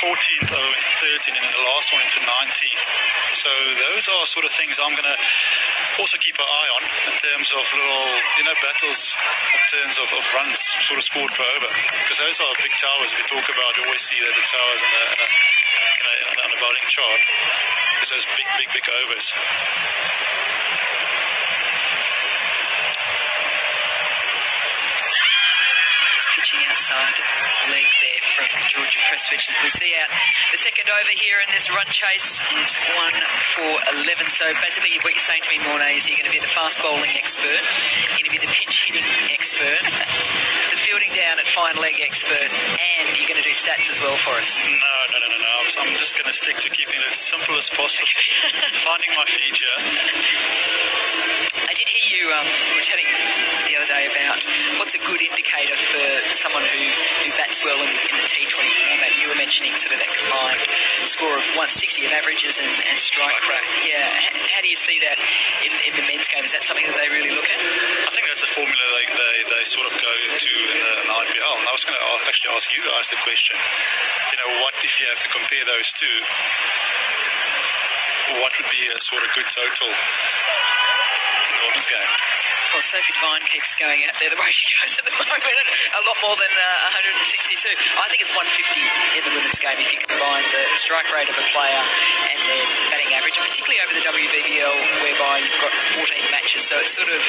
14th over 13 and then the last one into 19. So those are sort of things I'm going to also keep an eye on in terms of little, battles in terms of runs sort of scored per over. Because those are big towers we talk about. You always see that the towers on the bowling chart. Because those big overs. Pitching outside leg there from Georgia Prestwich as we see out the second over here in this run chase. It's 1 for 11. So basically what you're saying to me, Mornay, is you're going to be the fast bowling expert, you're going to be the pinch hitting expert, the fielding down at fine leg expert, and you're going to do stats as well for us. No. I'm just going to stick to keeping it as simple as possible. Finding my feature. I did hear you were chatting the other day about what's a good indicator for someone who bats well in the T20 format. You were mentioning sort of that combined score of 160 of averages and strike rate. Yeah, how do you see that in the men's game? Is that something that they really look at? I think that's a formula they sort of go to in the IPL. And I was going to actually ask you guys the question. What if you have to compare those two? What would be a sort of good total in the women's game? Well, Sophie Devine keeps going out there the way she goes at the moment, a lot more than 162. I think it's 150 in the women's game if you combine the strike rate of a player and their batting average, and particularly over the WBBL whereby you've got 14 matches, so it's sort of,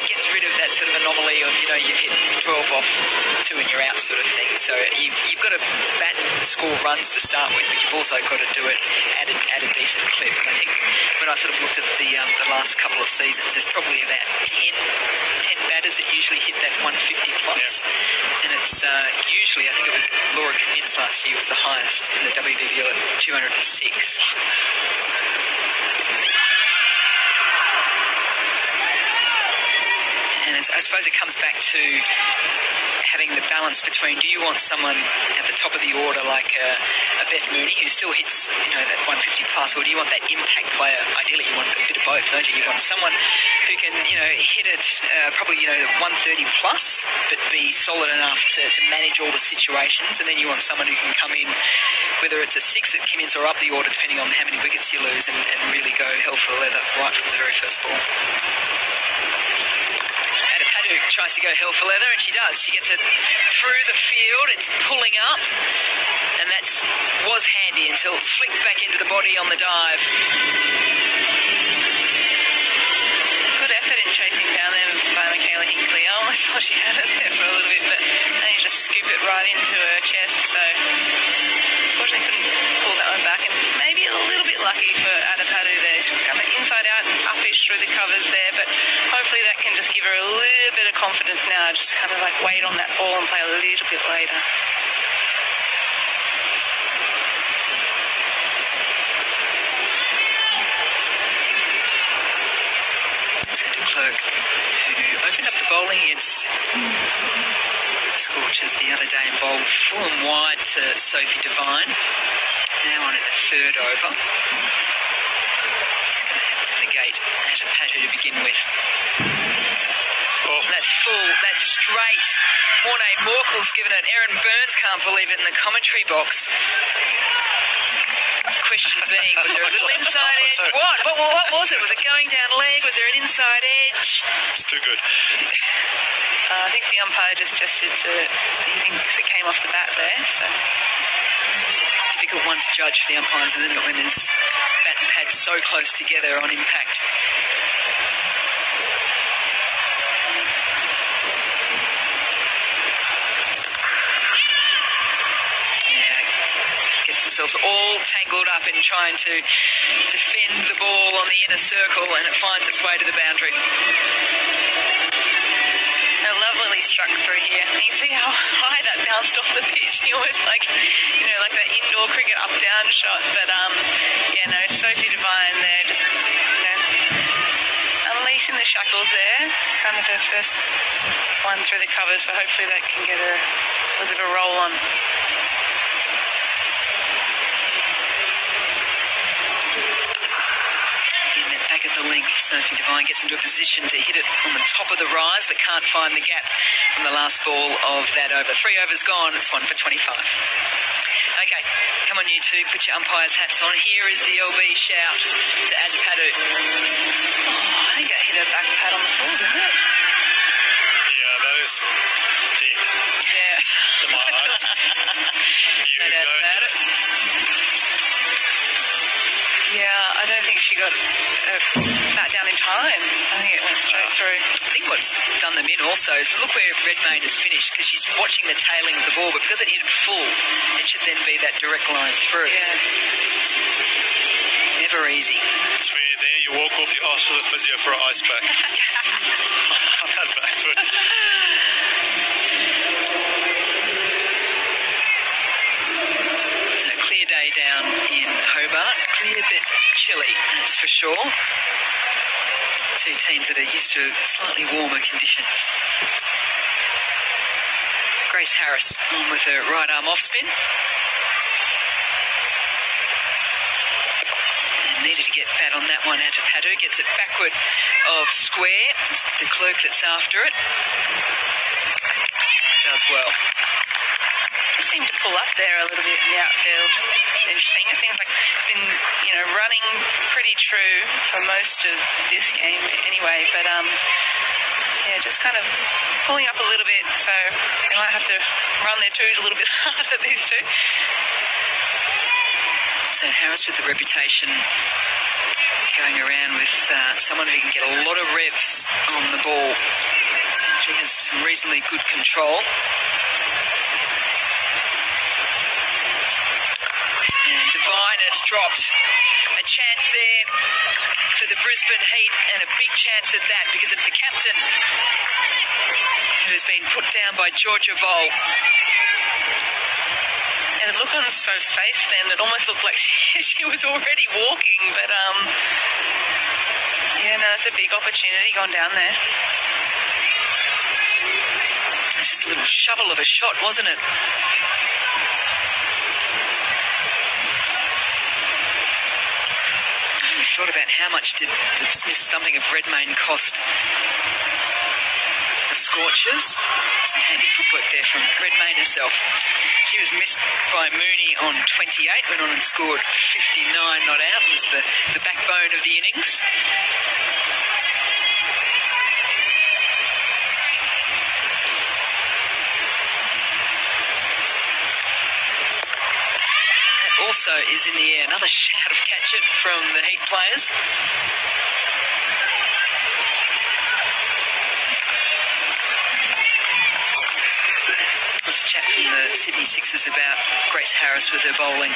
it gets rid of that sort of anomaly of, you've hit 12 off 2 and you're out sort of thing. So you've got to bat and score runs to start with, but you've also got to do it at a decent clip. And I think when I sort of looked at the last couple of seasons, there's probably about 10 batters that usually hit that 150 plus. Yeah. And it's usually, I think it was Laura Kemins last year was the highest in the WBBL at 206. And I suppose it comes back to having the balance between, do you want someone at the top of the order like a Beth Mooney who still hits that 150 plus, or do you want that impact player? Ideally you want a bit of both, don't you? You want someone who can hit it probably 130 plus but be solid enough to manage all the situations, and then you want someone who can come in, whether it's a 6 at Kemins or up the order depending on how many wickets you lose, and really go hell for leather right from the very first ball. Padu tries to go hell for leather, and she does. She gets it through the field. It's pulling up, and that was handy until it's flicked back into the body on the dive. Good effort in chasing down there by Michaela Hinkley. I almost thought she had it there for a little bit, but then you just scoop it right into her chest. So unfortunately couldn't pull that one back, and maybe a little bit lucky for Adapadu there. She was kind of inside out and uppish through the covers there, but hopefully that can just give her a little bit of confidence now, just kind of like wait on that ball and play a little bit later. So de Klerk, who opened up the bowling against Scorchers the other day and bowled full and wide to Sophie Devine. Now on in the third over. She's going to have to negate Adapadu to begin with. Oh, that's full, that's straight. Mornay Morkel's given it. Aaron Burns can't believe it in the commentary box. Question being, was there a little inside edge? What was it? Was it going down leg? Was there an inside edge? It's too good. I think the umpire just gestured to, he thinks it came off the bat there, so. Difficult one to judge for the umpires, isn't it, when there's bat and pad so close together on impact. Themselves all tangled up in trying to defend the ball on the inner circle, and it finds its way to the boundary. Lovely struck through here. You can see how high that bounced off the pitch. You almost like that indoor cricket up-down shot. But Sophie Devine there just unleashing the shackles there. It's kind of her first one through the covers, so hopefully that can get her a little bit of a roll on. Back at the length, Sophie Devine gets into a position to hit it on the top of the rise, but can't find the gap from the last ball of that over. 3 overs gone, it's 1 for 25. Okay, come on you two, put your umpire's hats on. Here is the LB shout to Atapadu. I think it hit a back pad on the floor, didn't it? Yeah, that is deep Yeah. to my eyes. You No doubt go about it. Yeah, I don't think she got that down in time. I think it went straight through. I think what's done them in also is look where Redmayne has finished, because she's watching the tailing of the ball, but because it hit it full, it should then be that direct line through. Yes. Never easy. It's where there you walk off, you ask for the physio for an ice pack. On that back foot. So clear day down in Hobart. Clear but chilly, that's for sure. Two teams that are used to slightly warmer conditions. Grace Harris on with her right arm off spin. And needed to get bat on that one. Atapadu gets it backward of square. It's de Klerk that's after it. Does well. Seemed to pull up there a little bit in the outfield. It's interesting. It seems like it's been, running pretty true for most of this game anyway. But just kind of pulling up a little bit. So they might have to run their twos a little bit harder, these two. So Harris with the reputation going around with someone who can get a lot of revs on the ball. She has some reasonably good control. And Devine, it's dropped. A chance there for the Brisbane Heat, and a big chance at that, because it's the captain who has been put down by Georgia Vole. And the look on Soph's face then, it almost looked like she was already walking, but it's a big opportunity gone down there. It's just a little shovel of a shot, wasn't it? We thought about how much did the Smith stumping of Redmayne cost the Scorchers. Some handy footwork there from Redmayne herself. She was missed by Mooney on 28, went on and scored 59 not out, was the backbone of the innings. Also is in the air. Another shout of catch it from the Heat players. Let's chat from the Sydney Sixers about Grace Harris with her bowling.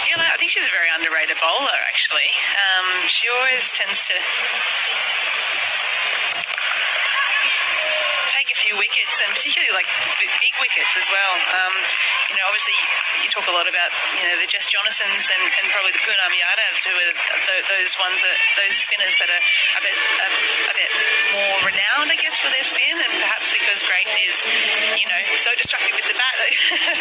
Yeah, I think she's a very underrated bowler, actually. She always tends to take a few wickets, and particularly like big wickets as well. Obviously you talk a lot about the Jess Jonasons and probably the Poonam Yadavs, who are those spinners that are a bit more renowned, I guess, for their spin, and perhaps because Grace is so destructive with the bat that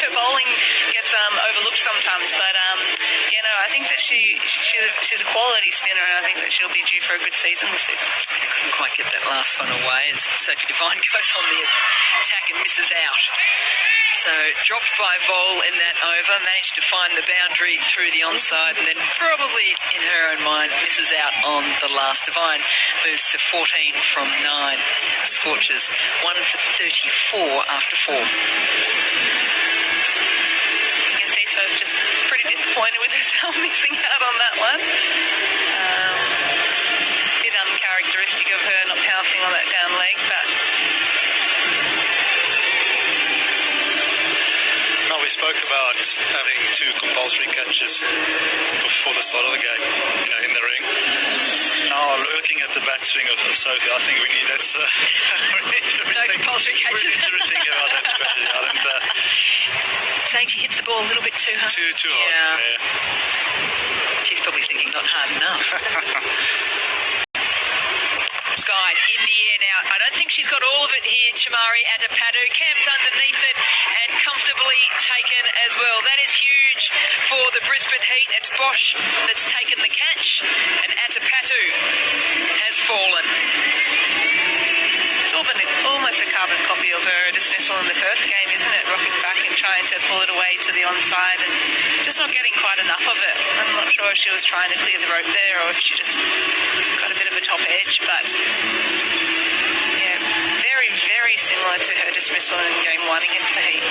her bowling gets overlooked sometimes. But I think that she's a quality spinner, and I think that she'll be due for a good season this season. I couldn't quite get that last one away as Sophie Devine goes on the attack and misses out. So dropped by Vole in that over, managed to find the boundary through the onside, and then probably in her own mind misses out on the last. Devine moves to 14 from 9. The Scorchers 1 for 34 after 4. You can see Soph just pretty disappointed with herself missing out on that one. Bit uncharacteristic of her not pouncing on that down leg, but We spoke about having 2 compulsory catches before the start of the game, in the ring. Now, looking at the bat swing of Sophie, I think we need that. We need to No compulsory catches. We need to rethink about that strategy. I don't, Saying she hits the ball a little bit too hard. too hard. Yeah. She's probably thinking not hard enough. Sky in the air now. I don't think she's got all of it here, Chamari Atapadu. Camped underneath it and comfortably taken as well. That is huge for the Brisbane Heat. It's Bosch that's taken the catch, and Atapadu has fallen. it's almost almost a carbon copy of her dismissal in the first game, isn't it? Rocking back and trying to pull it away to the onside and just not getting quite enough of it. I'm not sure if she was trying to clear the rope there or if she just got a bit of a top edge, but yeah, very, very similar to her dismissal in game 1 against the Heat.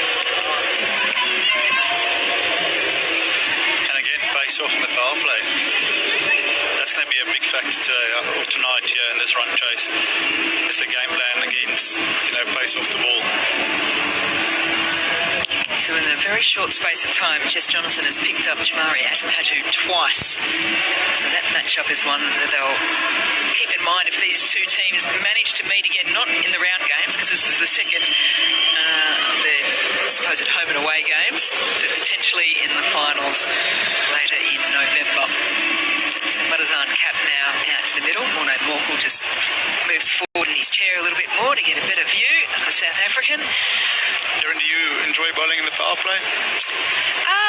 And again, pace off in the power play. That's going to be a big factor today or tonight here in this run chase. It's the game plan against, pace off the ball. So in a very short space of time, Jess Jonassen has picked up Jamari Atapatu twice. So that matchup is one that they'll keep in mind if these two teams manage to meet again, not in the round games, because this is the second of their supposed home and away games, but potentially in the finals later in November. So Madazan Cap now out to the middle. Morné Morkel just moves forward in his chair a little bit more to get a better view of the South African. Darren, do you enjoy bowling in the power play?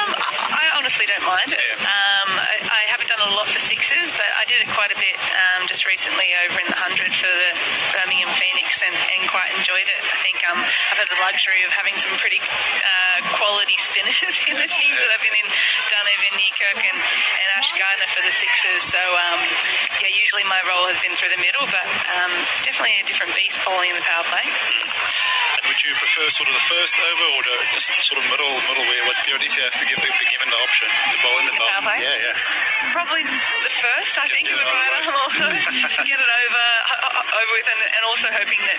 I honestly don't mind it. I haven't done a lot for sixes, but I did it quite a bit just recently over in the 100 for the Birmingham Phoenix and quite enjoyed it. I think I've had the luxury of having some pretty quality spinners in the teams that I've been in, Dunne, Newkirk and Ash Gardner for the sixes. So, usually my role has been through the middle, but it's definitely a different beast bowling in the power play. And would you prefer sort of the first over or the sort of middle where what period if you have to be given the option to bowl in the power play? Yeah. Probably the first, I think, with the right arm also. Get it over with, and also hoping that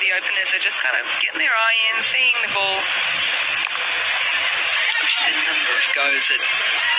the openers are just kind of getting their eye in, seeing the ball. The number of goes at